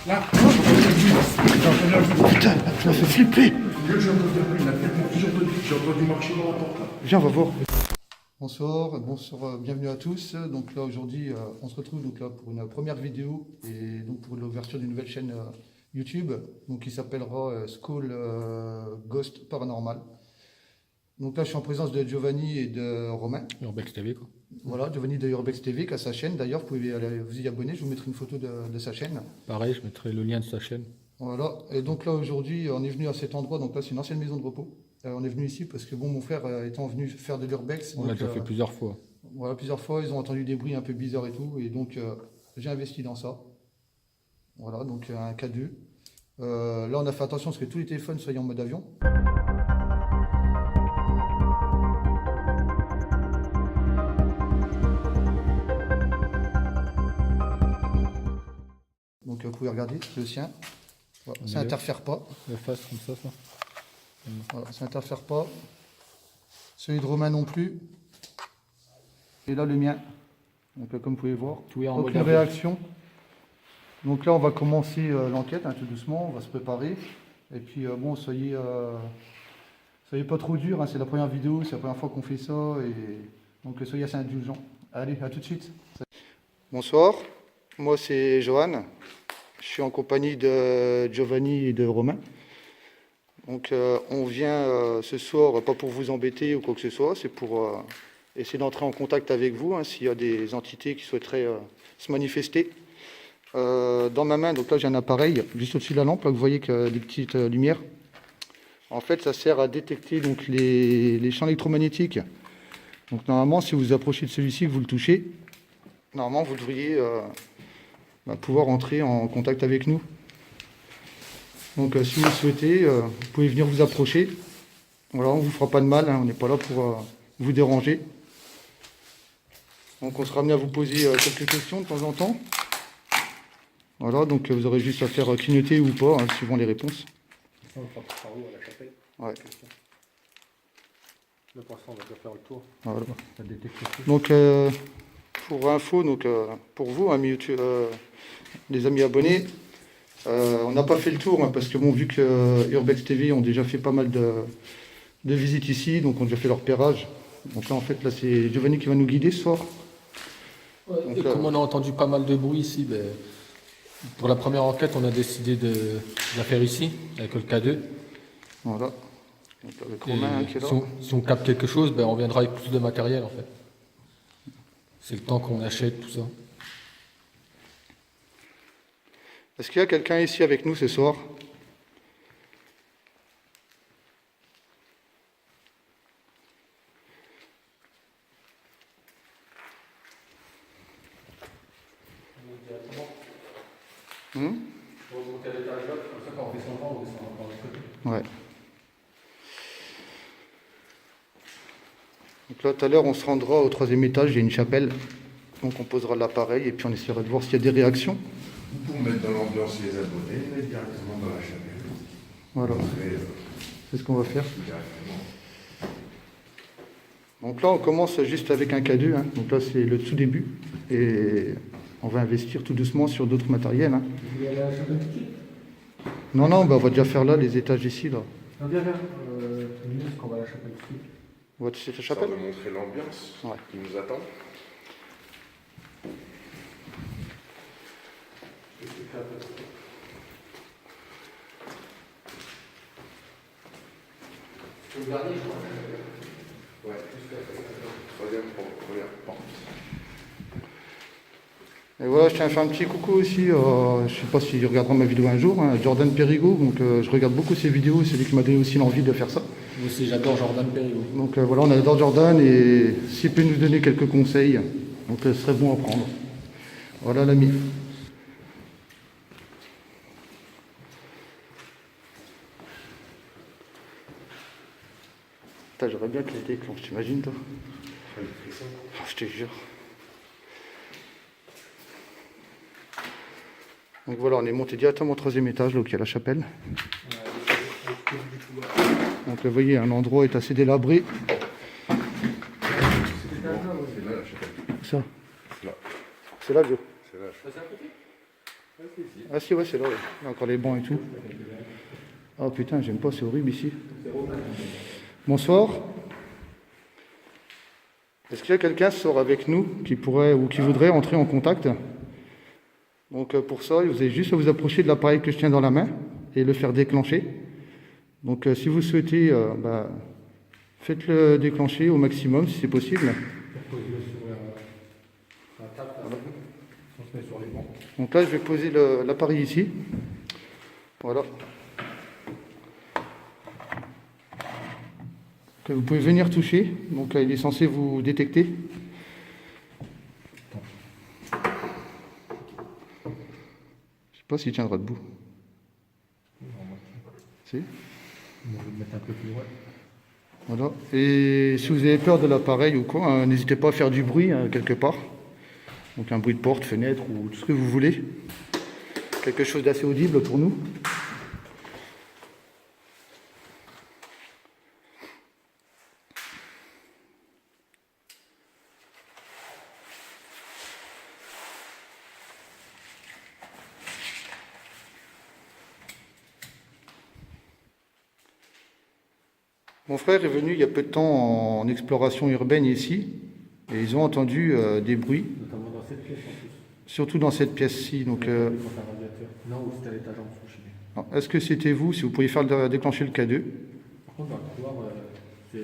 Là, putain, tu m'as fait flipper. J'ai entendu marcher dans la porte. Viens, on va voir. Bonsoir, bienvenue à tous. Donc là aujourd'hui, on se retrouve donc là pour une première vidéo et donc pour l'ouverture d'une nouvelle chaîne YouTube, donc qui s'appellera School Ghost Paranormal. Donc là, je suis en présence de Giovanni et de Romain. Urbex TV, quoi. Voilà, Giovanni de Urbex TV qui a sa chaîne. D'ailleurs, vous pouvez aller vous y abonner. Je vous mettrai une photo de sa chaîne. Pareil, je mettrai le lien de sa chaîne. Voilà, et donc là aujourd'hui, on est venu à cet endroit. Donc là, c'est une ancienne maison de repos. On est venu ici parce que bon, mon frère étant venu faire de l'Urbex. On l'a déjà fait plusieurs fois. Voilà, plusieurs fois, ils ont entendu des bruits un peu bizarres et tout. Et donc, j'ai investi dans ça. Voilà, donc un K2. Là, on a fait attention à ce que tous les téléphones soient en mode avion. Donc vous pouvez regarder, c'est le sien. Voilà, ça n'interfère pas. La face comme ça. Voilà, ça n'interfère pas. Celui de Romain non plus. Et là le mien. Donc comme vous pouvez voir, Tout est en aucune mode réaction. Donc là on va commencer l'enquête tout doucement, on va se préparer. Et puis bon, soyez pas trop dur, hein, c'est la première vidéo, c'est la première fois qu'on fait ça. Et donc soyez assez indulgents. Allez, à tout de suite. Bonsoir, moi c'est Johan. Je suis en compagnie de Giovanni et de Romain. Donc on vient ce soir, pas pour vous embêter ou quoi que ce soit, c'est pour essayer d'entrer en contact avec vous, hein, s'il y a des entités qui souhaiteraient se manifester. Dans ma main, donc là j'ai un appareil juste au-dessus de la lampe, là vous voyez que des petites lumières. En fait ça sert à détecter donc, les champs électromagnétiques. Donc normalement si vous approchez de celui-ci, que vous le touchez, normalement vous devriez pouvoir entrer en contact avec nous. Donc si vous le souhaitez, vous pouvez venir vous approcher. Voilà, on ne vous fera pas de mal, hein, on n'est pas là pour vous déranger. Donc on sera amené à vous poser quelques questions de temps en temps. Voilà, donc vous aurez juste à faire clignoter ou pas, hein, suivant les réponses. On va partir par où à la chapelle? Ouais. Là pour ça on va déjà faire le tour. Voilà. Ça détecte tout. Donc pour info, donc, pour vous, amis YouTube, les amis abonnés, on n'a pas fait le tour, hein, parce que bon, vu que Urbex TV ont déjà fait pas mal de visites ici, donc ont déjà fait leur repérage. Donc là en fait là c'est Giovanni qui va nous guider ce soir. Ouais, donc, et comme on a entendu pas mal de bruit ici, ben, pour la première enquête on a décidé de la faire ici, avec le K2. Voilà. Donc, avec Romain qui est là. Si on capte quelque chose, ben, on viendra avec plus de matériel en fait. C'est le temps qu'on achète tout ça. Est-ce qu'il y a quelqu'un ici avec nous ce soir? Ouais. Donc là, tout à l'heure, on se rendra au 3e étage, il y a une chapelle. Donc on posera l'appareil et puis on essaiera de voir s'il y a des réactions. Pour mettre dans l'ambiance les abonnés, mettre directement dans la chapelle. Voilà. C'est ce qu'on va faire. Directement. Donc là, on commence juste avec un K2. Hein. Donc là, c'est le tout début. Et on va investir tout doucement sur d'autres matériels. Hein. Vous voulez aller à la chapelle tout de suite? Non, on va déjà faire là, les étages ici. Là. Non, viens. C'est mieux parce qu'on va à la chapelle tout de suite. On va toucher la Histoire chapelle. de montrer l'ambiance Ouais. qui nous attend. C'est le dernier, je crois. Ouais. Troisième porte. Et voilà, je tiens à faire un petit coucou aussi. Je ne sais pas s'il regardera ma vidéo un jour. Hein, Jordan Perigo. Donc je regarde beaucoup ses vidéos. C'est lui qui m'a donné aussi l'envie de faire ça. Moi aussi, j'adore Jordan Perigo. Donc voilà, on adore Jordan et s'il peut nous donner quelques conseils, donc ce serait bon à prendre. Voilà l'ami. J'aurais bien que les déclenche, t'imagines toi? Je te jure. Donc voilà, on est monté directement au 3e étage, là où il y a la chapelle. Donc vous voyez, un endroit est assez délabré. C'est là la chapelle. Ça. Là. C'est là, Joe. C'est c'est là. Ça, c'est à côté? Ouais, c'est ici. Ah si, ouais, c'est là, ouais. Il y a encore les bancs et tout. Oh putain, j'aime pas, c'est horrible ici. Bonsoir. Est-ce qu'il y a quelqu'un qui sort avec nous, qui pourrait ou qui voudrait entrer en contact? Donc pour ça, vous avez juste à vous approcher de l'appareil que je tiens dans la main et le faire déclencher. Donc si vous souhaitez, faites-le déclencher au maximum si c'est possible. Posez-le sur la table, là. On se met sur les bancs. Donc là, je vais poser l'appareil ici. Voilà. Que vous pouvez venir toucher. Donc il est censé vous détecter. Je sais pas s'il tiendra debout. Si. On va le mettre un peu plus loin. Voilà. Et si vous avez peur de l'appareil ou quoi, n'hésitez pas à faire du bruit quelque part. Donc un bruit de porte, fenêtre ou tout ce que vous voulez. Quelque chose d'assez audible pour nous. Mon frère est venu il y a peu de temps en exploration urbaine ici, et ils ont entendu des bruits, Notamment dans cette pièce en plus. surtout dans cette pièce-ci. Donc, Quand un radiateur. Non, ou c'était à l'étage en dessous chez lui. est-ce que c'était vous, si vous pourriez faire déclencher le K2? Par contre, dans le couloir, c'est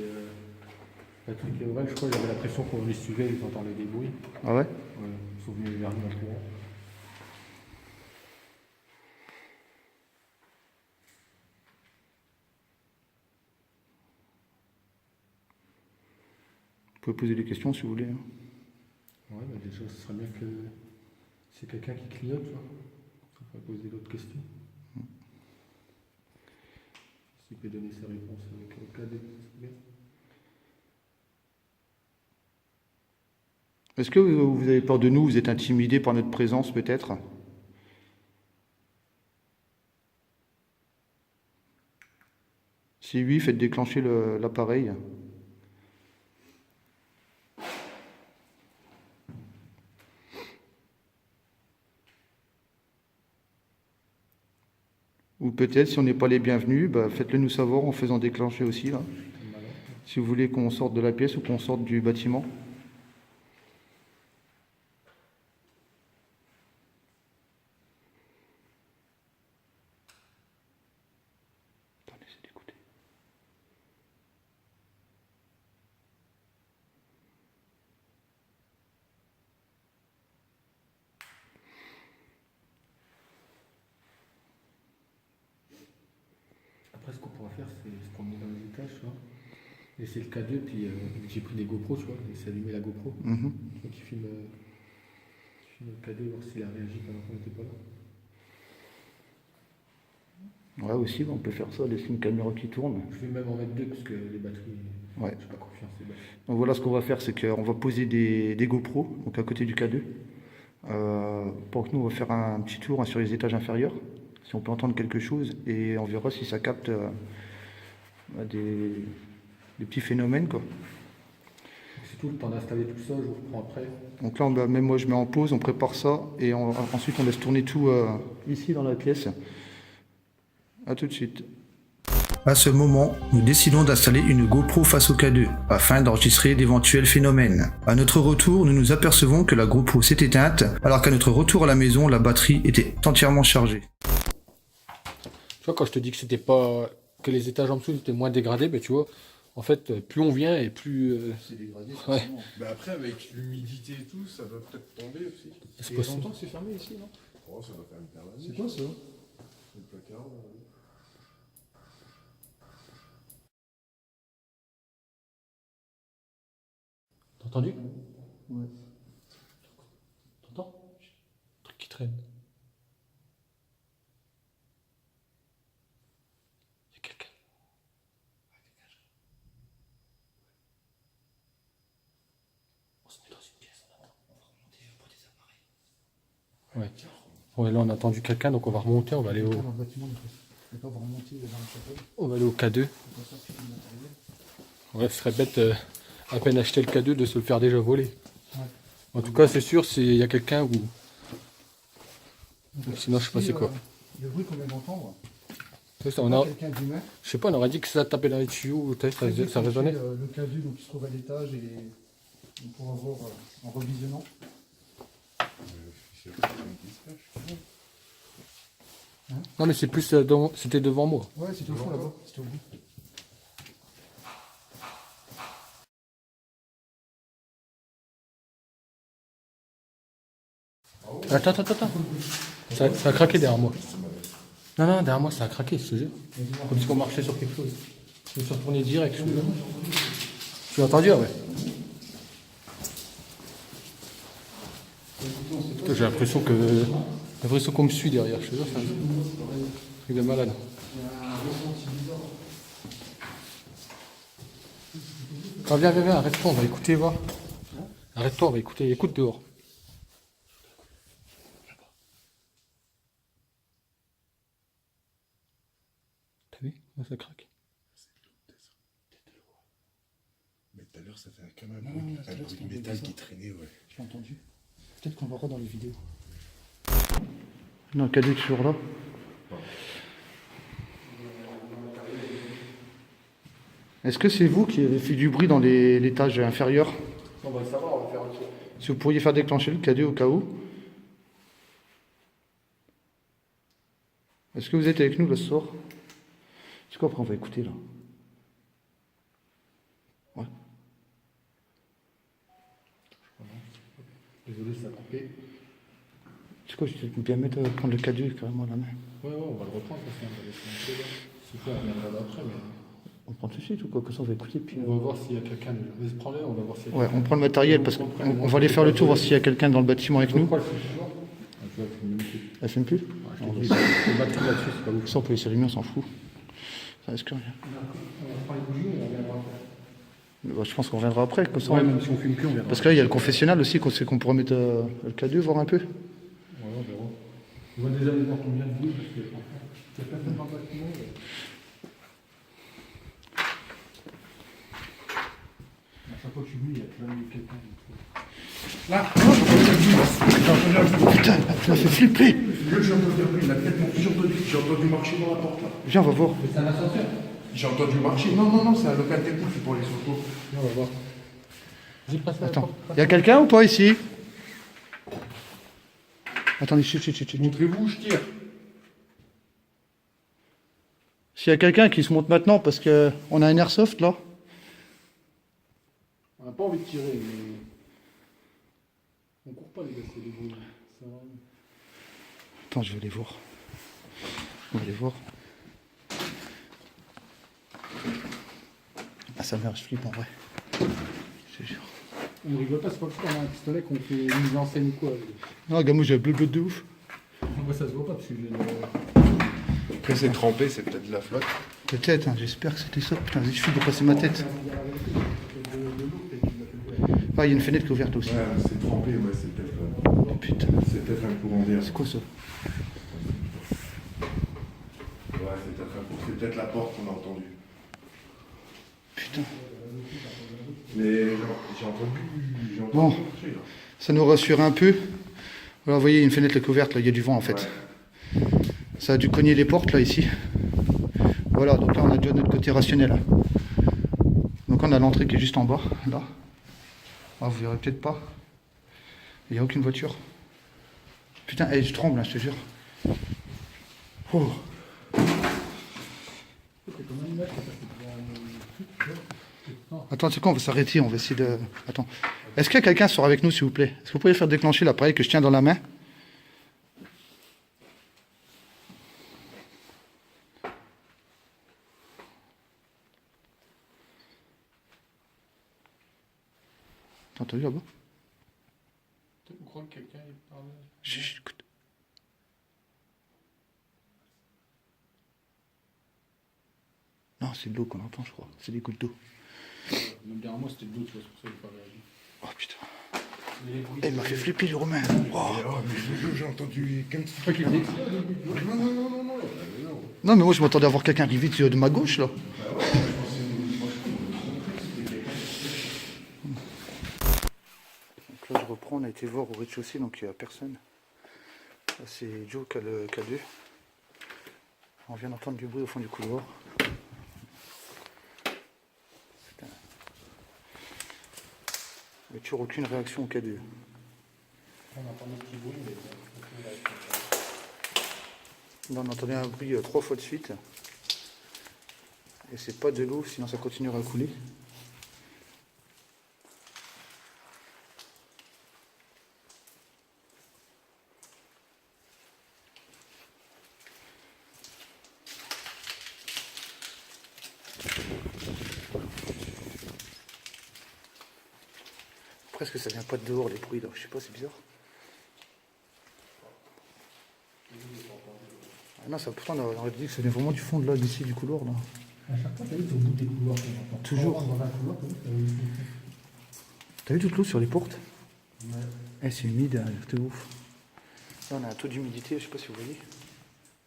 Patrick et Aurel, je crois, ils avaient l'impression qu'on les suivait, ils entendaient des bruits. Ah ouais? Ouais, ils sont venus vers nous en courant. Vous pouvez poser des questions si vous voulez. Ouais, bah déjà, ce serait bien que c'est quelqu'un qui clignote, là. Ça pourrait poser d'autres questions. S'il peut donner ses réponses avec le cas des... c'est bien. Est-ce que vous avez peur de nous? Vous êtes intimidé par notre présence peut-être? Si oui, faites déclencher l'appareil. Ou peut-être, si on n'est pas les bienvenus, faites-le nous savoir en faisant déclencher aussi, là. Si vous voulez qu'on sorte de la pièce ou qu'on sorte du bâtiment. Attendez, c'est d'écouter. Après, ce qu'on pourra faire, c'est se promener dans les étages, tu vois. Et c'est le K2, puis j'ai pris des GoPros, tu vois, et c'est allumé la GoPro. Mhm. Tu vois, qui filme le K2, voir s'il a réagi pendant qu'on n'était pas là. Ouais, aussi, on peut faire ça, laisser une caméra qui tourne. Je vais même en mettre deux, parce que les batteries, Ouais. j'ai pas confiance les batteries. Donc voilà ce qu'on va faire, c'est qu'on va poser des GoPro, donc à côté du K2. Pour que nous, on va faire un petit tour sur les étages inférieurs, si on peut entendre quelque chose, et on verra si ça capte des petits phénomènes, quoi. C'est tout, le temps d'installer tout ça, je vous reprends après. Donc là, même moi, je mets en pause, on prépare ça, et ensuite on laisse tourner tout ici dans la pièce. A tout de suite. À ce moment, nous décidons d'installer une GoPro face au K2, afin d'enregistrer d'éventuels phénomènes. À notre retour, nous nous apercevons que la GoPro s'est éteinte, alors qu'à notre retour à la maison, la batterie était entièrement chargée. Tu vois, quand je te dis que c'était pas... que les étages en dessous étaient moins dégradés, ben tu vois, en fait, plus on vient et plus... C'est dégradé, Ouais. Bah après, avec l'humidité et tout, ça doit peut-être tomber aussi. C'est possible. que c'est fermé ici, non? Oh, ça doit quand même faire la nuit. C'est quoi ça? Le placard, là. T'as entendu? Ouais. T'entends? Un truc qui traîne. Il y a quelqu'un. On se met dans une pièce, on attend. On va remonter pour des appareils. Ouais. Ouais, là on a entendu quelqu'un, donc on va remonter, on va aller au... Dans le bâtiment, il faut pas remonter dans le château. On va aller au K2. Ouais, ce serait bête, à peine acheter le K2, de se le faire déjà voler. Ouais. En tout cas, c'est sûr, il y a quelqu'un Donc, Sinon, je sais pas ici, c'est quoi. Le bruit qu'on vient d'entendre, C'est ça, on a, quelqu'un d'humain. je sais pas, on aurait dit que ça tapait dans les tuyaux, t'as vu, ça résonnait. Le casu donc, qui se trouve à l'étage et on pourra voir en revisionnant. Non, mais c'est plus, c'était devant moi. Ouais, c'était au fond là-bas, c'était au bout. Attends. Ça a craqué derrière moi. Non, derrière moi, ça a craqué, je te jure. Comme si on marchait sur quelque chose. Je me suis retourné direct, je te jure. Tu as entendu, ouais. Putain, j'ai l'impression qu'on me suit derrière, je te jure, c'est un truc de malade. Ah, viens, arrête-toi, on va écouter, voir. Arrête-toi, on va écouter, écoute dehors. T'as vu? Ouais, ça craque. Mais tout à l'heure, ça fait comme un bruit de métal qui traînait, ouais. J'ai entendu. Peut-être qu'on verra dans les vidéos. Non, cadet toujours là. Est-ce que c'est vous qui avez fait du bruit dans l'étage inférieur? On va le savoir, on va faire un tour. Si vous pourriez faire déclencher le cadet au cas où. Est-ce que vous êtes avec nous là ce soir? C'est quoi après on va écouter là? Ouais. Désolé, ça a coupé. C'est quoi, je vais bien mettre à prendre le cadet carrément à la main. Ouais, on va le reprendre parce qu'on va laisser un peu là. C'est ça, on reviendra après, mais. On prend tout de suite ou quoi? Que ça on va écouter puis. On va voir s'il y a quelqu'un. Vas-y, prends-le, on va voir s'il y a Ouais, on prend le matériel parce qu'on va aller faire le tour, voir s'il y a quelqu'un dans le bâtiment avec nous. Pourquoi le fait toujours? Tu vois, tu me dis. Elle filme plus? Je te dis, le batterie là-dessus, c'est pas ouf. Ça on peut laisser allumer, on s'en fout. Ça risque rien. On prend les bougies et on reviendra après. Bah, je pense qu'on reviendra après. Comme ça, Ouais, même si on fume plus, on reviendra. parce que là il y a le confessionnal aussi, qu'on pourra mettre le cadet, voir un peu. Ouais, on verra. On va déjà aller voir combien de bruit parce que il y a personne dans le bâtiment. À chaque fois que je suis venu, il y a plein de quelqu'un. Là, Putain, ça fait flipper. j'ai entendu un bruit, la tête, j'ai entendu marcher dans la porte là. Viens, on va voir. Mais c'est un ascenseur. J'ai entendu marcher. Non, c'est un local technique, c'est pour les secours. On va voir. Vas-y, passe la Attends, porte. il y a quelqu'un ou pas ici? Attendez, chut. Montrez-vous, je tire. S'il y a quelqu'un qui se monte maintenant parce qu'on a un airsoft là. On n'a pas envie de tirer, mais. On court pas, les gars, c'est des bruits. Ça va. Attends, je vais aller voir. On va aller voir. Ah, sa mère, je flippe en vrai. Je te jure. On rigole pas, c'est pas parce qu'on a un pistolet qu'on fait une mise en scène ou quoi. Non, Gamou, j'ai bleu de ouf. Moi, ça se voit pas parce que j'ai Après, c'est trempé, c'est peut-être de la flotte. Peut-être, hein, j'espère que c'était ça. Putain, il suffit de passer ma tête. Ah, il y a une fenêtre qui est ouverte aussi. Ouais, c'est trempé, ouais, c'est peut-être Oh putain, un courant d'air. c'est quoi ça? Ouais, c'est peut-être la porte qu'on a entendue. Putain. Mais j'ai entendu Bon. marcher, là. Ça nous rassure un peu. Voilà, vous voyez, il y a une fenêtre qui est ouverte, là, il y a du vent en fait. Ouais. Ça a dû cogner les portes là ici. Voilà, donc là on a déjà notre côté rationnel. Donc on a l'entrée qui est juste en bas, là. Ah, vous verrez peut-être pas. Il n'y a aucune voiture. Putain, hey, je tremble, hein, je te jure. Oh. Attends, c'est quoi, on va s'arrêter, on va essayer de... Attends. Est-ce qu'il y a quelqu'un qui sera avec nous, s'il vous plaît? Est-ce que vous pouvez faire déclencher l'appareil que je tiens dans la main? T'as entendu là-bas? Vous croyez que quelqu'un est par là? Chut, écoute. Non, c'est de l'eau qu'on entend, je crois. C'est des gouttes d'eau. Même derrière moi, c'était de l'eau, tu vois, c'est pour ça qu'il faut pas réagir. Oh putain. Mais les bruits. Eh, il m'a fait flipper le Romain. Oh. Oh, mais j'ai entendu quelqu'un qui... Pas qu'il faisait exprès. Non. Non, mais moi je m'attendais à voir quelqu'un arriver de ma gauche là. Donc là, je reprends, on a été voir au rez-de-chaussée, donc il n'y a personne. Ça c'est Joe qui a le K2. On vient d'entendre du bruit au fond du couloir. Putain. Mais toujours aucune réaction au K2. On entend des petits bruits, mais Là, on entendait un bruit 3 fois de suite. Et c'est pas de l'eau, sinon ça continuera à couler. Presque ça vient pas de dehors les bruits là, je sais pas, c'est bizarre. Ah non, ça, pourtant on aurait dit que ça vient vraiment du fond de là, d'ici du couloir là. à chaque fois, t'as vu, c'est au bout des couloirs qu'on entend. Toujours. Quand on rentre dans un couloir, t'as vu, T'as vu toute l'eau sur les portes? Ouais. Eh, c'est humide, hein, c'est ouf. Là on a un taux d'humidité, je sais pas si vous voyez.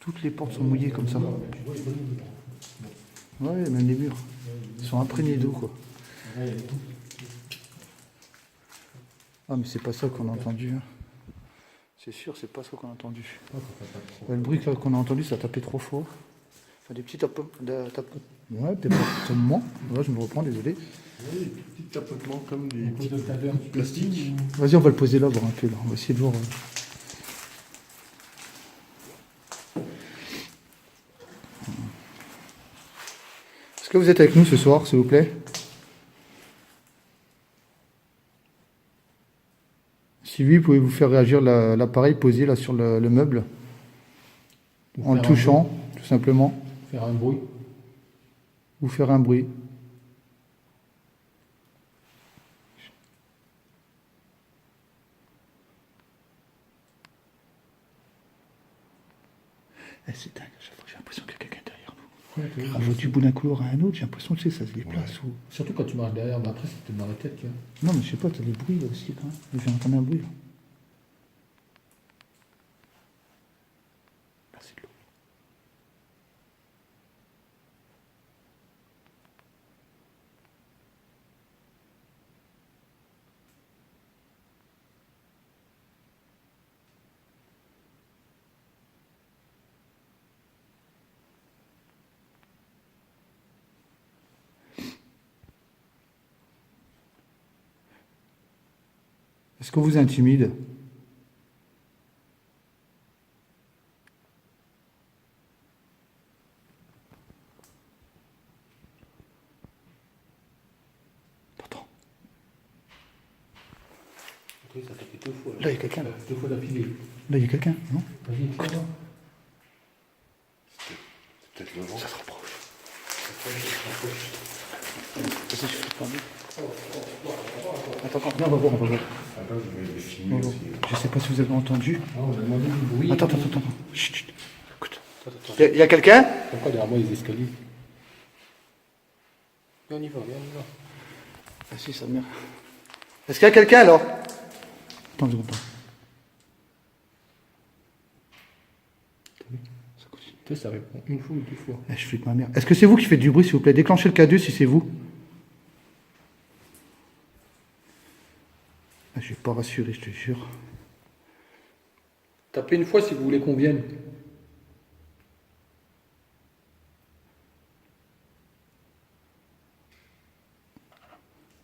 Toutes les portes sont mouillées comme ça. Tu vois les volumes dedans. Ouais, même les murs. Ils sont imprégnés d'eau quoi. Ouais, il y a tout. Ah mais c'est pas ça qu'on a entendu. Hein. C'est sûr, c'est pas ça qu'on a entendu. Ouais, le bruit qu'on a entendu, ça a tapé 3 fois. Enfin, des petits tapotements. Ouais, des tapotements. Ouais, je me reprends, désolé. Oui, des petits tapotements comme des Petits petits octaveurs plastiques. Vas-y, on va le poser là, voir un peu là. On va essayer de voir. Est-ce que vous êtes avec nous ce soir, s'il vous plaît? Si oui, pouvez-vous faire réagir l'appareil posé là sur le meuble en le touchant, tout simplement, Faire un bruit. ou faire un bruit. Eh, c'est dingue, à chaque fois j'ai l'impression qu'il y a quelqu'un derrière nous. Ouais, t'as vu. On va du bout d'un couloir à un autre, j'ai l'impression que ça se déplace. Ou... Surtout quand tu marches derrière, mais après, c'est peut-être dans la tête, tu vois. Non, mais je sais pas, t'as des bruits là aussi quand même. Je viens d'entendre un bruit là. Là, c'est de l'eau. Est-ce qu'on vous intimide? T'entends? Oui, ça t'a fait 2 fois. Là, il y a quelqu'un là. 2 fois d'affilée. Là, il y a quelqu'un, non? Vas-y, écoute. C'est peut-être le vent. Ça se rapproche. Vas-y, je fais pas mieux. Attends, viens, on va voir, on va voir. Attends, je vais les On filmer va voir. aussi. Je sais pas si vous avez entendu. Ah, on a demandé du bruit. Attends. Chut, chut. Écoute. Attends. Il y a quelqu'un? Pourquoi derrière moi, les escaliers? Viens, on y va, viens, on y va. Ah si, sa mère. Est-ce qu'il y a quelqu'un alors? Attends une seconde. Ça continue. Tu sais, ça répond une fois ou 2 fois. Eh, je flippe ma mère. Est-ce que c'est vous qui faites du bruit, s'il vous plaît? Déclenchez le K2 si c'est vous. Ah, je vais pas rassurer, je te jure. Tapez une fois si vous voulez qu'on vienne.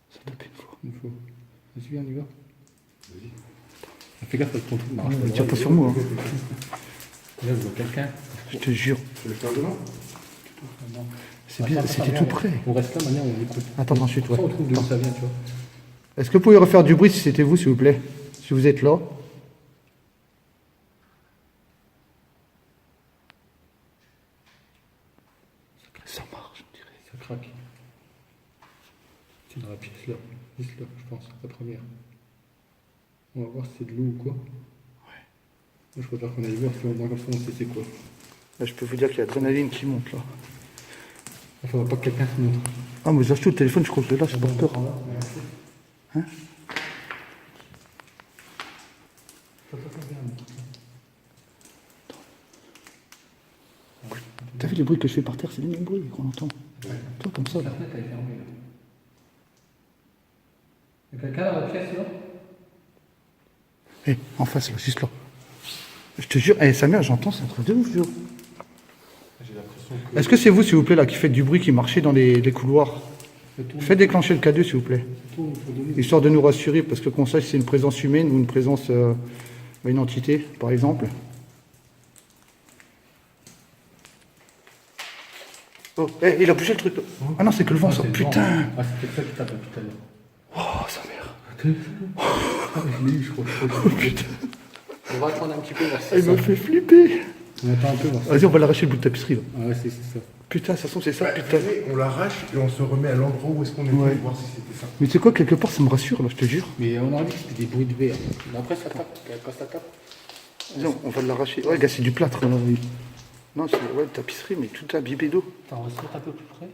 Ça tape une fois. Une fois. Vas-y, viens, on y va. Vas-y. Fais gaffe avec ton truc, marche. Ouais, tire pas sur moi. Hein. Là, je vois quelqu'un. Je te jure. Tu veux le faire demain? C'est bien, c'était tout près. On reste là, maintenant, on écoute. Attends, ensuite, ouais. On trouve d'où ça vient, tu vois. Est-ce que vous pouvez refaire du bruit si c'était vous, s'il vous plaît? Si vous êtes là. Ça marche, on dirait. Ça craque. C'est dans la pièce là. Juste là, je pense, la première. On va voir si c'est de l'eau ou quoi. Ouais. Moi, je préfère qu'on aille voir, si au moins comme ça, on sait c'est quoi. Là, je peux vous dire qu'il y a l'adrénaline qui monte là. Il faudra pas que quelqu'un se montre. Ah, mais j'ai acheté le téléphone, je crois que là, j'ai pas peur. Hein? T'as vu les bruits que je fais par terre? C'est les mêmes bruits qu'on entend. Toi, comme ça, là. La fenêtre, elle est fermée là. Il y a quelqu'un dans la pièce là? Hé, en face, là, juste là. Je te jure, sa mère, j'entends, c'est un truc de ouf, Joe. J'ai l'impression que... Est-ce que c'est vous, s'il vous plaît, là, qui faites du bruit, qui marchez dans les couloirs? Faites déclencher le K2, s'il vous plaît. Histoire de nous rassurer, parce que qu'on sache si c'est une présence humaine ou une présence, une entité, par exemple. Oh, il a bougé le truc. Ah non, c'est que le vent, ça. Putain. Ah, c'était ça qui t'a tout à l'heure. Oh, sa mère. Je l'ai eu, je crois. Putain. On va attendre un petit peu, voir si Il ça... m'a fait flipper. On attend un peu, voir si... Vas-y, on va l'arracher le bout de tapisserie, là. Ah ouais, c'est ça. Putain, ça sent, c'est ça, Bah, putain. venez, on l'arrache et on se remet à l'endroit où est-ce qu'on était, Ouais. voir si c'était ça. Mais tu sais quoi, quelque part, ça me rassure, là, je te jure. Mais on aurait dit que c'était des bruits de verre. Mais après, ça tape. Quand ça tape... Vas-y, on va l'arracher. Ouais, gars, c'est du plâtre, là. Oui. Non, c'est ouais, tapisserie, mais tout imbibé d'eau. Attends, on va se mettre un peu plus près.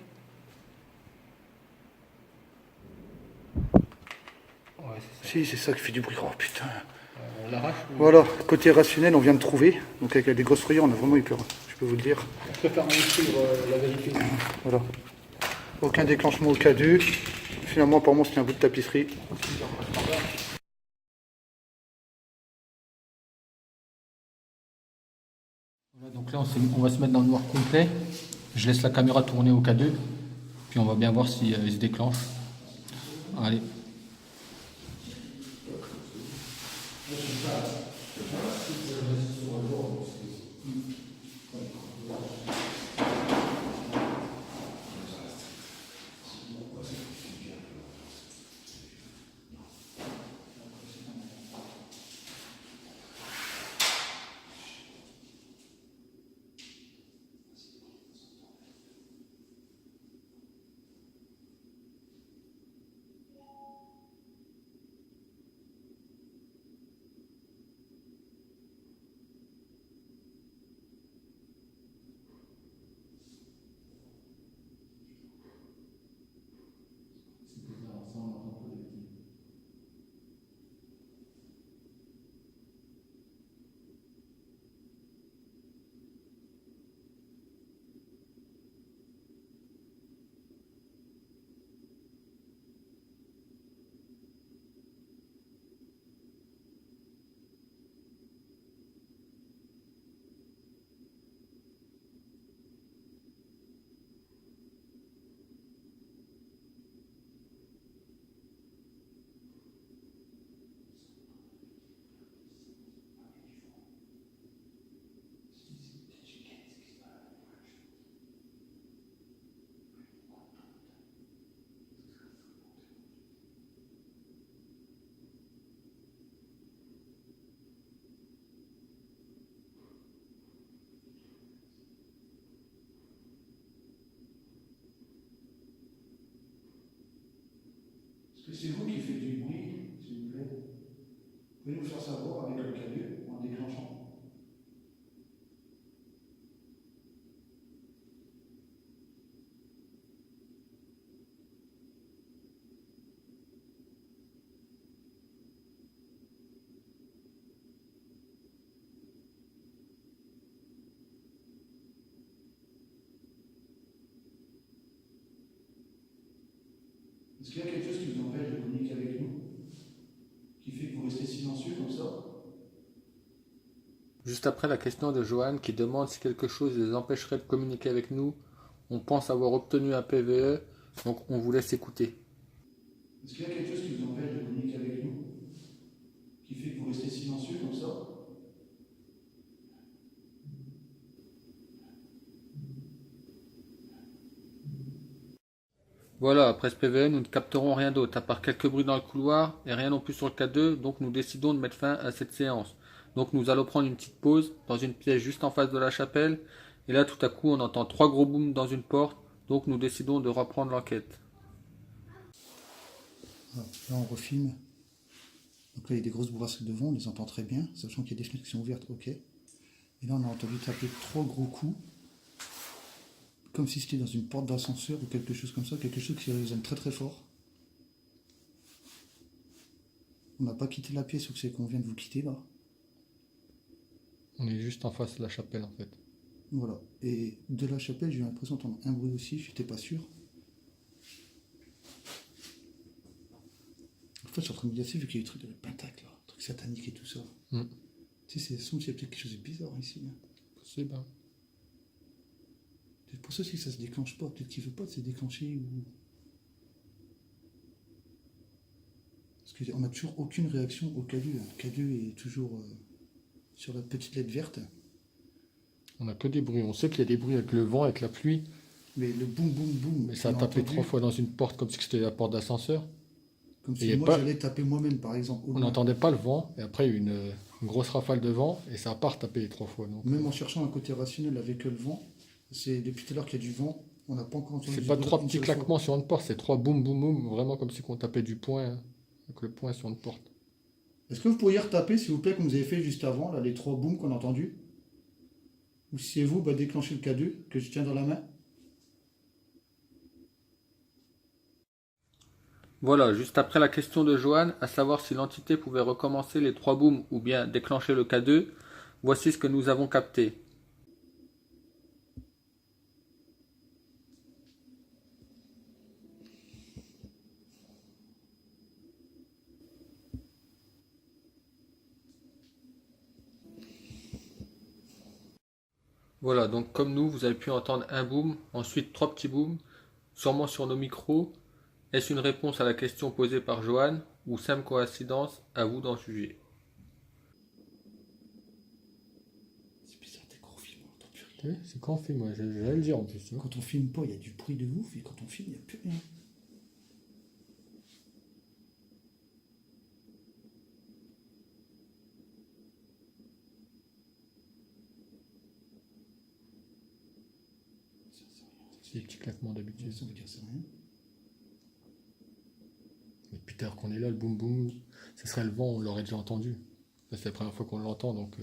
Ouais, c'est ça. Si, c'est ça qui fait du bruit. Oh, putain. On l'arrache. Voilà, côté rationnel, on vient de trouver. Donc avec des grosses frayeurs, on a vraiment eu peur, je peux vous le dire. Je préfère suivre la vérité. Voilà. Aucun déclenchement au K2. Finalement, apparemment, c'était un bout de tapisserie. Voilà, donc là, on va se mettre dans le noir complet. Je laisse la caméra tourner au K2. Puis on va bien voir si il se déclenche. Allez. Est-ce que c'est vous qui faites du bruit, s'il vous plaît? Vous pouvez nous faire savoir avec le K2 en déclenchant. Est-ce qu'il y a quelque chose qui vous empêche de communiquer avec nous? Qui fait que vous restez silencieux comme ça? Juste après la question de Johan qui demande si quelque chose les empêcherait de communiquer avec nous, on pense avoir obtenu un PVE, donc on vous laisse écouter. Est-ce qu'il y a quelque chose qui vous empêche de communiquer avec nous? Qui fait que vous restez silencieux comme ça? Voilà, après ce PVE, nous ne capterons rien d'autre, à part quelques bruits dans le couloir et rien non plus sur le K2, donc nous décidons de mettre fin à cette séance. Donc nous allons prendre une petite pause dans une pièce juste en face de la chapelle, et là tout à coup on entend 3 gros booms dans une porte, donc nous décidons de reprendre l'enquête. Voilà, là on refilme. Donc là il y a des grosses bourrasques de vent, on les entend très bien, sachant qu'il y a des fenêtres qui sont ouvertes, ok. Et là on a entendu taper 3 gros coups, comme si c'était dans une porte d'ascenseur ou quelque chose comme ça, quelque chose qui résonne très très fort. On n'a pas quitté la pièce, ou c'est qu'on vient de vous quitter là. On est juste en face de la chapelle en fait. Voilà. Et de la chapelle, j'ai eu l'impression d'entendre un bruit aussi, j'étais pas sûr. En fait, je suis en train de me dire, vu qu'il y a eu le truc de Pentacle, là, le truc satanique et tout ça. Tu sais, c'est sombre, il y a peut-être quelque chose de bizarre ici. Hein. Possible, hein. C'est pour ça aussi que ça se déclenche pas. Peut-être qu'il veut pas se déclencher ou. Parce qu'on n'a toujours aucune réaction au K2. Le K2 est toujours sur la petite lettre verte. On n'a que des bruits. On sait qu'il y a des bruits avec le vent, avec la pluie. Mais le boum boum boum. Mais ça a on tapé entendu 3 fois dans une porte comme si c'était la porte d'ascenseur. Comme Et si y a moi pas- j'allais taper moi-même par exemple. au On loin. n'entendait pas le vent. Et après, il y a eu une grosse rafale de vent. Et ça a pas retapé les 3 fois. Donc, Même en cherchant un côté rationnel avec le vent, c'est depuis tout à l'heure qu'il y a du vent. On n'a pas encore entendu. c'est du pas bruit 3 une petits seule fois. claquements sur une porte. C'est 3 boum boum boum. Vraiment comme si on tapait du poing. Hein, avec le poing sur une porte. Est-ce que vous pourriez retaper, s'il vous plaît, comme vous avez fait juste avant, là, les 3 booms qu'on a entendus? Ou si c'est vous, bah, déclenchez le K2 que je tiens dans la main. Voilà, juste après la question de Johan, à savoir si l'entité pouvait recommencer les 3 booms ou bien déclencher le K2, voici ce que nous avons capté. Voilà, donc comme nous, vous avez pu entendre un boom, ensuite 3 petits booms, sûrement sur nos micros. Est-ce une réponse à la question posée par Johan ou simple coïncidence? À vous d'en juger. C'est bizarre, dès qu'on filme, on n'entend plus rien. C'est quand on filme, moi, j'allais le dire en plus. Quand on filme pas, il y a du bruit de ouf, et quand on filme, il n'y a plus rien. C'est des petits claquements d'habitude. Ça veut dire c'est rien. Mais depuis tard qu'on est là, le boum boum, ce serait le vent, on l'aurait déjà entendu. Là, c'est la première fois qu'on l'entend, donc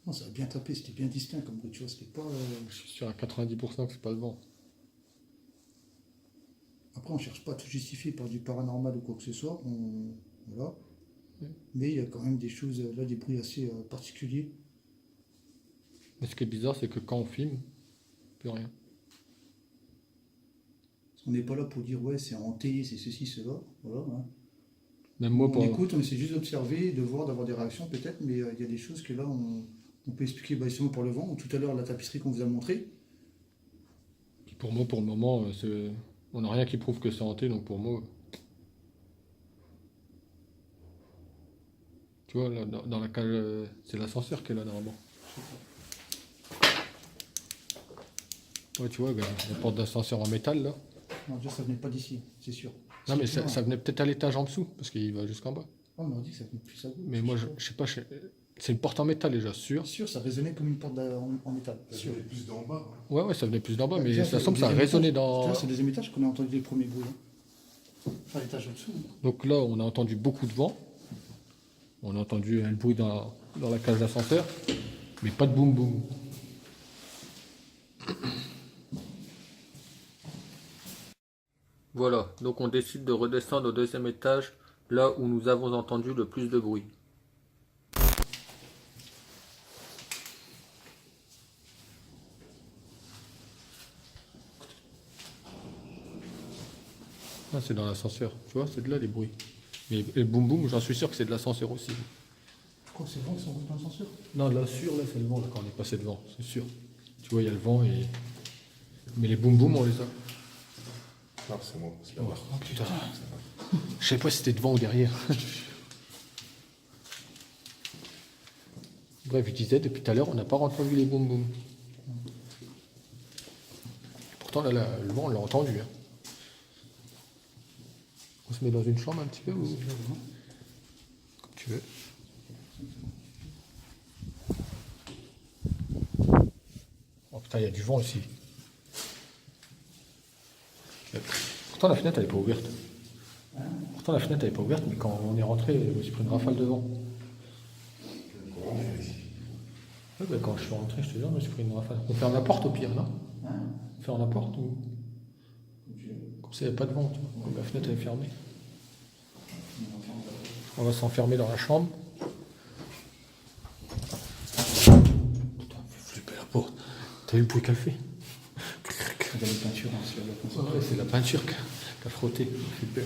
Non, ça a bien tapé, c'était bien distinct comme bruit, tu vois, c'était pas... je suis sûr à 90% que c'est pas le vent. Après, on cherche pas à tout justifier par du paranormal ou quoi que ce soit, voilà. Oui. Mais il y a quand même des choses, là, des bruits assez particuliers. Mais ce qui est bizarre, c'est que quand on filme, plus rien. On n'est pas là pour dire, ouais, c'est hanté, c'est ceci, cela, voilà. Hein. Même moi, On écoute, on essaie juste d'observer, de voir, d'avoir des réactions peut-être, mais il y a des choses que là, on peut expliquer justement par le vent, ou tout à l'heure la tapisserie qu'on vous a montrée. pour moi, pour le moment, on n'a rien qui prouve que c'est hanté, donc pour moi... Tu vois, là, dans la cage, c'est l'ascenseur qui est là, normalement. Ouais, tu vois, la porte d'ascenseur en métal, là. Non, déjà, ça venait pas d'ici, c'est sûr. Non, mais C'est sûr, ça venait peut-être à l'étage en dessous, parce qu'il va jusqu'en bas. Ah, mais on dit que ça venait plus à vous. Mais moi, je sais pas, c'est une porte en métal déjà, sûr. C'est sûr, ça résonnait comme une porte en métal. Ça Sûr. venait plus d'en bas. Hein. Ouais, ça venait plus d'en bas, mais Déjà, ça c'est semble le que ça a deuxième résonné étage. dans... Déjà, c'est le deuxième étage qu'on a entendu les premiers bruits. Hein. Enfin, l'étage au-dessous. Donc là, on a entendu beaucoup de vent. On a entendu le bruit dans la cage d'ascenseur, mais pas de boum boum. Voilà, donc on décide de redescendre au deuxième étage, là où nous avons entendu le plus de bruit. Ah, c'est dans l'ascenseur, tu vois, c'est de là les bruits. Mais le boum boum, j'en suis sûr que c'est de l'ascenseur aussi. Quoi, c'est le vent qui s'envole dans l'ascenseur? Non, là, sûr, là, c'est le vent, là, quand on est passé devant, c'est sûr. Tu vois, il y a le vent et... Mais les boum boum, on les a. Non, c'est moi. C'est Oh, là-bas. putain. Je sais pas si c'était devant ou derrière. Bref, je disais, depuis tout à l'heure, on n'a pas entendu les boum boum. Pourtant, là, le vent, on l'a entendu. Hein. On se met dans une chambre un petit peu ou... Comme tu veux. Oh putain, il y a du vent ici. Pourtant, la fenêtre, elle n'est pas ouverte. Pourtant, la fenêtre, elle n'est pas ouverte, mais quand on est rentré, je me suis pris une rafale de vent. Comment on fait ici? Ouais, bah, quand je suis rentré, je te jure, je me suis pris une rafale. On ferme la porte au pire, non? On ferme la porte ou... Comme ça, il n'y a pas de vent, tu vois. Comme la fenêtre elle est fermée. On va s'enfermer dans la chambre. Putain, fait flipper la porte. T'as vu le bruit qu'elle fait? Il y a des peintures, hein, c'est la Ouais, c'est la peinture qui a frotté. Ça fait peur.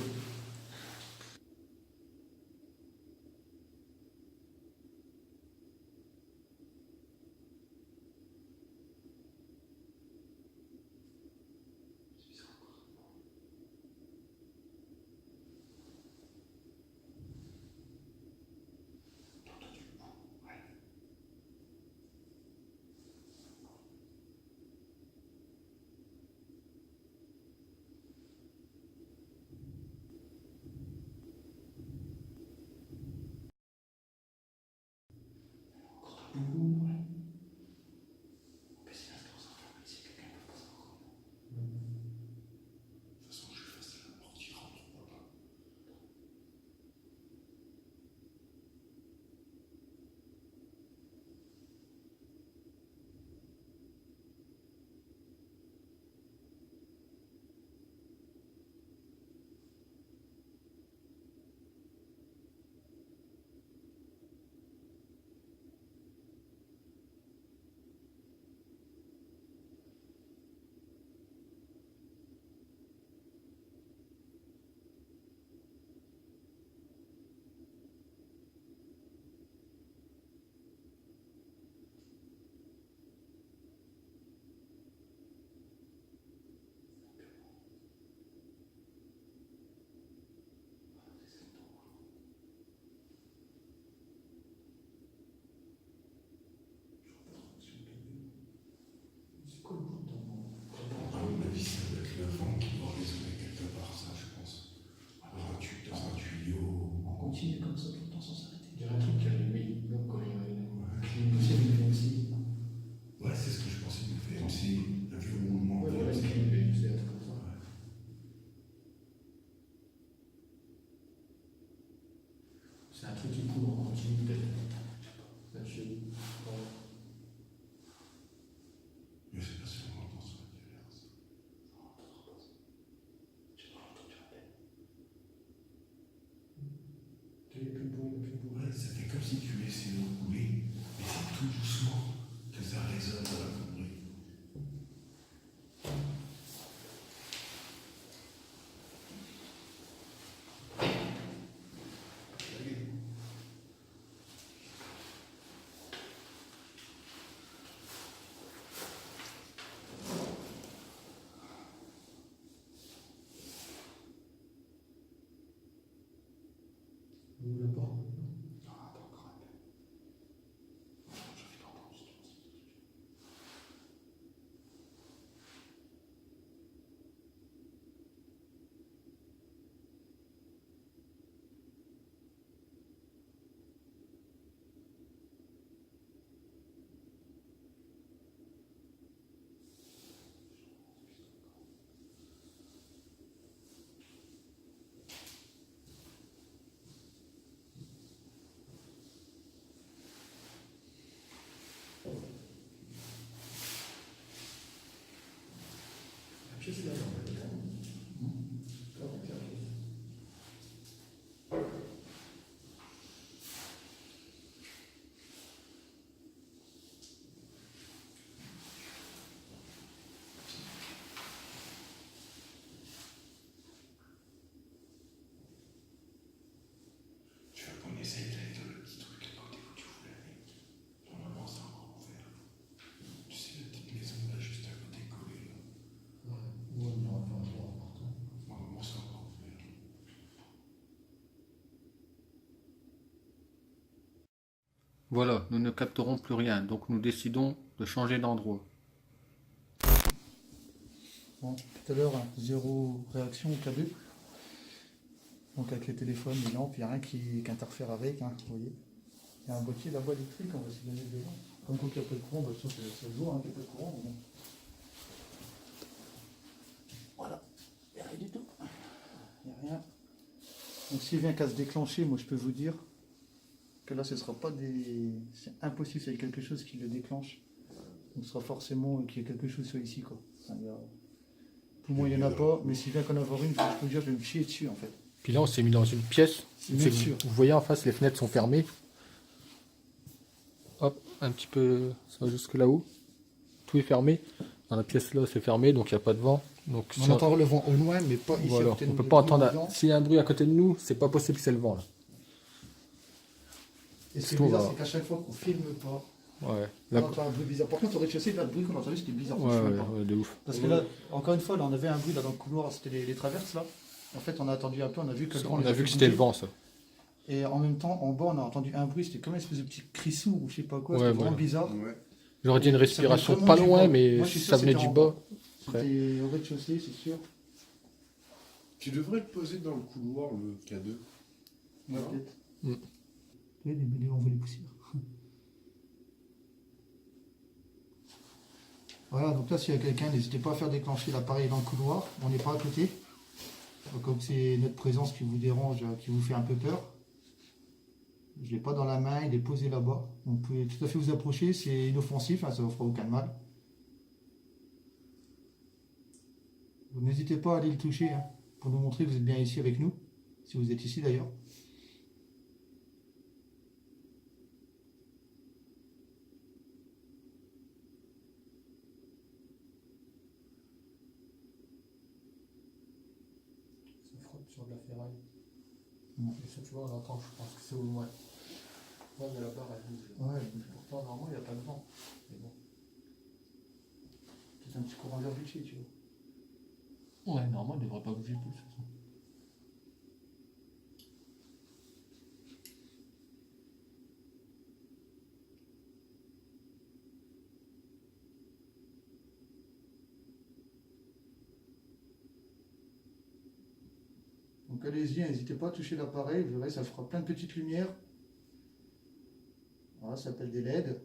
ça fait comme si tu laissais l'eau couler, mais c'est tout doucement que ça résonne dans la connerie. Ouvre la porte. Je suis d'accord. Tu veux qu'on essaye d'aller dans le petit truc à côté où tu voulais aller. Normalement, c'est encore ouvert. Tu sais, la petite maison là, juste à côté collée là. Ouais, on ira faire un tour partout. Normalement, c'est encore ouvert. Voilà, nous ne capterons plus rien, donc nous décidons de changer d'endroit. Bon, tout à l'heure, hein, zéro réaction au K2. Donc avec les téléphones, les lampes, il n'y a rien qui interfère avec, hein, vous voyez. Il y a un boîtier là-bas électrique, on va essayer de mettre dedans. Comme quand il n'y a pas de courant, bah, ça se joue, hein, qu'il n'y a pas de courant. Mais bon. Voilà, il n'y a rien du tout. Il n'y a rien. Donc s'il vient qu'à se déclencher, moi je peux vous dire que là ce ne sera pas des. C'est impossible, c'est quelque chose qui le déclenche. Donc ce sera forcément qu'il y ait quelque chose sur ici, quoi. Enfin, pour moi il n'y en a pas, mais s'il vient qu'en avoir une, je peux vous dire, je vais me chier dessus en fait. Puis là, on s'est mis dans une pièce. Bien sûr. Vous voyez en face, les fenêtres sont fermées. Hop, un petit peu, ça va jusque là-haut. Tout est fermé. Dans la pièce là, c'est fermé, donc il n'y a pas de vent. Donc, On si entend le vent au loin, mais pas ici. voilà, à côté de on nous, peut le pas bruit entendre. ambiant. S'il y a un bruit à côté de nous, c'est pas possible que c'est le vent là. Et ce qui est Tout bizarre, va. c'est qu'à chaque fois qu'on filme pas, Ouais, on là, entend un bruit bizarre. Par contre, au rez-de-chaussée, là, le bruit qu'on entendait, c'était bizarre. ouais, franchement, ouais, pas. ouais, de ouf. Parce que là, encore une fois, là, on avait un bruit là, dans le couloir, c'était les traverses là. En fait, on a attendu un peu, on a vu que le vent On les a a vu fait que c'était le bouger. vent ça. Et en même temps, en bas, on a entendu un bruit, c'était comme une espèce de petit cri sourd ou je sais pas quoi, Ouais, c'était voilà. vraiment bizarre. Ouais. J'aurais dit une Ça respiration venait pas vraiment du loin, bas. mais Moi, je suis sûr ça que venait c'était du en bas. C'était au rez-de-chaussée, c'est sûr. Tu devrais le poser dans le couloir, le K2. Ouais, Non. peut-être. Mm. Les BD envoient les poussières. Voilà, donc là, s'il y a quelqu'un, n'hésitez pas à faire déclencher l'appareil dans le couloir. On n'est pas à côté. Donc, comme c'est notre présence qui vous dérange, qui vous fait un peu peur. Je ne l'ai pas dans la main, il est posé là-bas. Vous pouvez tout à fait vous approcher, c'est inoffensif, hein, ça ne vous fera aucun mal. Vous n'hésitez pas à aller le toucher, hein, pour nous montrer que vous êtes bien ici avec nous, si vous êtes ici d'ailleurs. Ça frotte sur de la ferraille. Et ça, tu vois, on entend, je pense que c'est au loin. Ouais, mais la barre, elle bouge. Ouais, elle bouge. Pourtant, normalement, il n'y a pas de vent. Mais bon. C'est un petit courant d'air bouché, tu vois. Ouais, normalement, il ne devrait pas bouger plus, de toute façon. Donc allez-y, n'hésitez pas à toucher l'appareil, vous verrez, ça fera plein de petites lumières. Voilà, ça s'appelle des LED.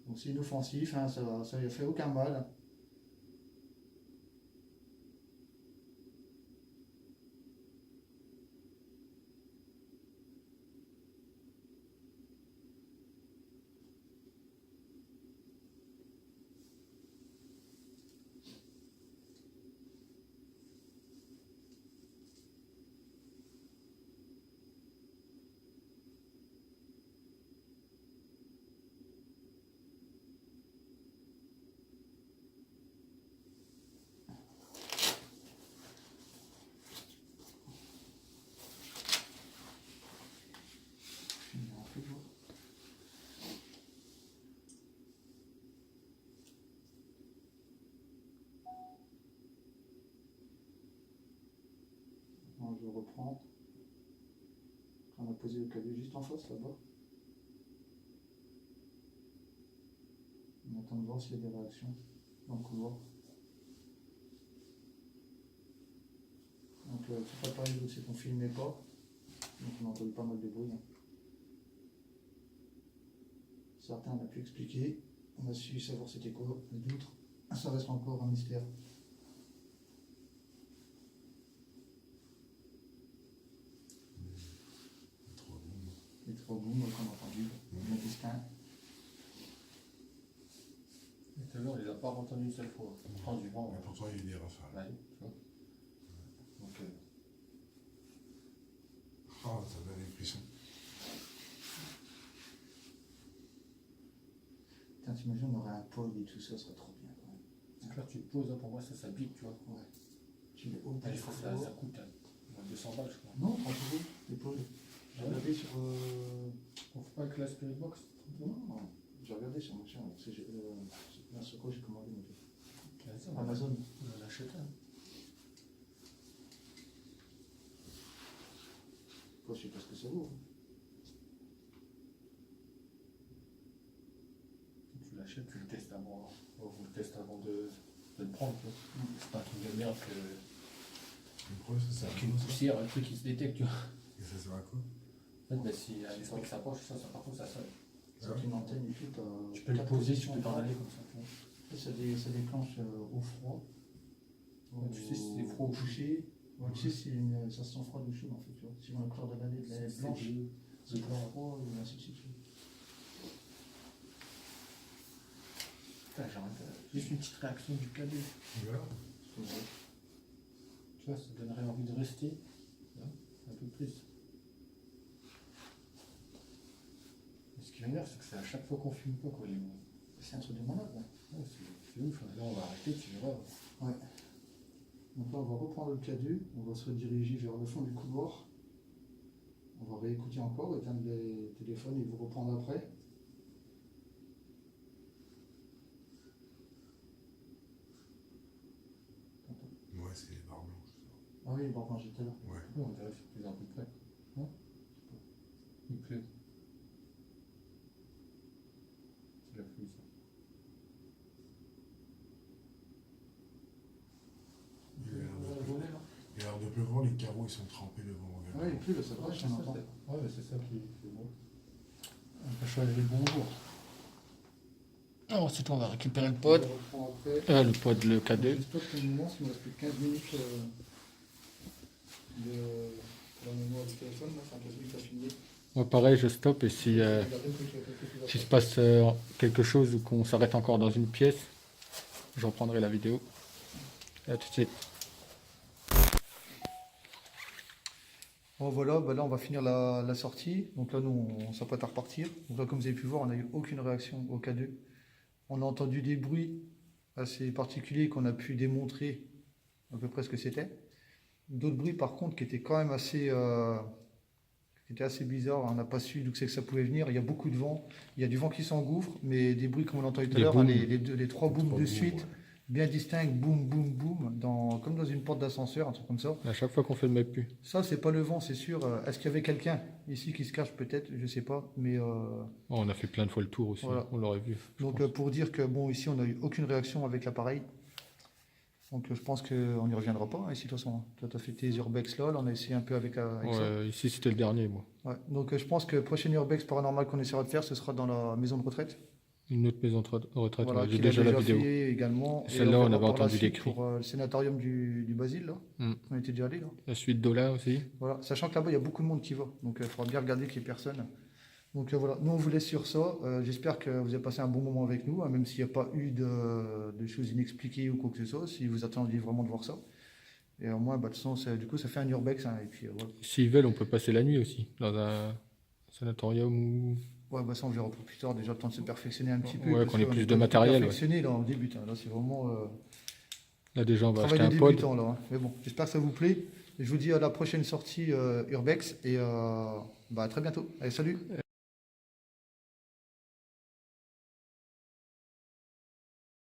Donc c'est inoffensif, hein, ça ne fait aucun mal. je reprends. On a posé le clavier juste en face là-bas. On attend de voir s'il y a des réactions dans le couloir. Donc tout appareil, c'est qu'on ne filmait pas. Donc on a entendu pas mal de bruit. Certains on a pu expliquer. On a su savoir c'était quoi. Et d'autres, ça reste encore un mystère. Les trois booms qu'on a entendus, bien distincts. Et tout à l'heure, il les a pas entendus une seule fois. Pourtant, du vent. Mais pourtant, il y a eu des rafales. Ouais, tu vois. Donc, Oh, ça donne l'impression. Putain, t'imagines, on aurait un pôle et tout ça, ça serait trop bien quand même. c'est clair, tu te poses, hein, pour moi, ça pique, tu vois. Ouais. Tu mets au bout Ouais, du ça couloir. coûte 200 balles, je crois. Non, 30 euros, les pôles. J'ai Ah ouais. regardé sur. On fait pas avec la Spirit Box. Non, j'ai regardé sur mon chien, parce que sur quoi j'ai commandé mon truc. Amazon. Amazon. On en achète un. Quoi, je sais pas ce que ça vaut. Tu l'achètes, tu le testes avant. Vous le testez avant de le prendre, tu vois. C'est pas un truc de merde que. Le pro, ça sert à Avec une quoi, ça? poussière, un truc qui se détecte, tu vois. Et ça sert à quoi? En fait, bah, si un esprit qui s'approche, ça par contre, ça sonne. C'est une antenne et tout. Tu peux le poser, tu peux t'en aller comme ça, tu vois. Ça déclenche au froid. Ouais, tu sais si c'est froid ou chaud. couché. Ouais, tu sais si c'est une sensation froide ou chaude en fait. Tu vois. Suivant la couleur de la LED blanche, c'est froid et ainsi de suite. Putain, juste une petite réaction du cadet. Voilà. Tu vois, ça donnerait envie de rester. Hein, un peu plus. Mais ce qui m'énerve, c'est que c'est à chaque fois qu'on filme pas, quoi. C'est un truc de malade. Là. Ouais, c'est ouf. Là, on va arrêter, tu verras. Ouais. Donc là, on va reprendre le K2, on va se rediriger vers le fond du couloir. On va réécouter encore, éteindre les téléphones et vous reprendre après. Ouais, c'est les barres blanches. Ah oui, bon, quand j'étais là. Ouais. On dirait que c'est de plus en plus près. Hein, il pleut. C'est la pluie, ça. Il a l'air de pleuvoir, les carreaux ils sont trempés devant. Oui, il pleut, ça va, Ouais, je m'entends. c'est ça qui est beau. On peut choisir le bonjour. Ensuite, on va récupérer le pod. On reprend après. Le pod, le K2. J'espère que le moment, il me reste plus que 15 minutes de la mémoire du téléphone, là, enfin 15 minutes à finir. Moi, pareil, je stoppe et si Regardez que je vais faire quelque chose s'il se après. passe quelque chose ou qu'on s'arrête encore dans une pièce, je reprendrai la vidéo. Et à tout de suite. Bon voilà, bah là on va finir la sortie. Donc là nous on s'apprête à repartir. Donc là comme vous avez pu voir, on n'a eu aucune réaction au K2. On a entendu des bruits assez particuliers qu'on a pu démontrer à peu près ce que c'était. D'autres bruits par contre qui étaient quand même assez bizarres. On n'a pas su d'où c'est que ça pouvait venir. Il y a beaucoup de vent. Il y a du vent qui s'engouffre, mais des bruits comme on l'a entendu tout à Des l'heure, booms. les trois booms de booms, suite, ouais. bien distincts, boum boum boum, comme dans une porte d'ascenseur, un truc comme ça. À chaque fois qu'on fait le même pu. Ça, c'est pas le vent, c'est sûr. Est-ce qu'il y avait quelqu'un ici qui se cache peut-être? Je sais pas. Mais On a fait plein de fois le tour aussi, Voilà. on l'aurait vu. je donc pense. pour dire que bon, ici, on n'a eu aucune réaction avec l'appareil. Donc je pense qu'on n'y reviendra pas hein, ici de toute façon. Toi, tu as fait tes urbex là, on a essayé un peu avec ça. Ouais, ici c'était le dernier, moi. Ouais. Donc je pense que le prochain urbex paranormal qu'on essaiera de faire, ce sera dans la maison de retraite. Une autre maison de retraite, Voilà, ouais, j'ai qu'il a déjà la vidéo. fait également. Et Celle-là, on verra avait par la entendu des suite cris. pour le sénatorium du Basile là. Mm. On était déjà allé là. La suite d'Ola aussi. Voilà, sachant que là-bas, il y a beaucoup de monde qui va. Donc, il faudra bien regarder qu'il n'y ait personne. Donc, voilà, nous, on vous laisse sur ça. J'espère que vous avez passé un bon moment avec nous, hein, même s'il n'y a pas eu de choses inexpliquées ou quoi que ce soit, si vous attendiez vraiment de voir ça. Et au moins, bah, de toute façon, du coup, ça fait un urbex. Hein, et puis, voilà. S'ils veulent, on peut passer la nuit aussi, dans un sanatorium ou... Ouais, bah, ça, on verra pour plus tard. Déjà, le temps de se perfectionner un petit peu. Ouais, parce qu'on ait qu'on plus est de pas matériel, ouais. perfectionné, là, on débute. Hein. Là, c'est vraiment Là déjà, on va travail acheter de un pod. débutant, là. Hein. Mais bon, j'espère que ça vous plaît. Et je vous dis à la prochaine sortie urbex. Et bah, à très bientôt. Allez, salut.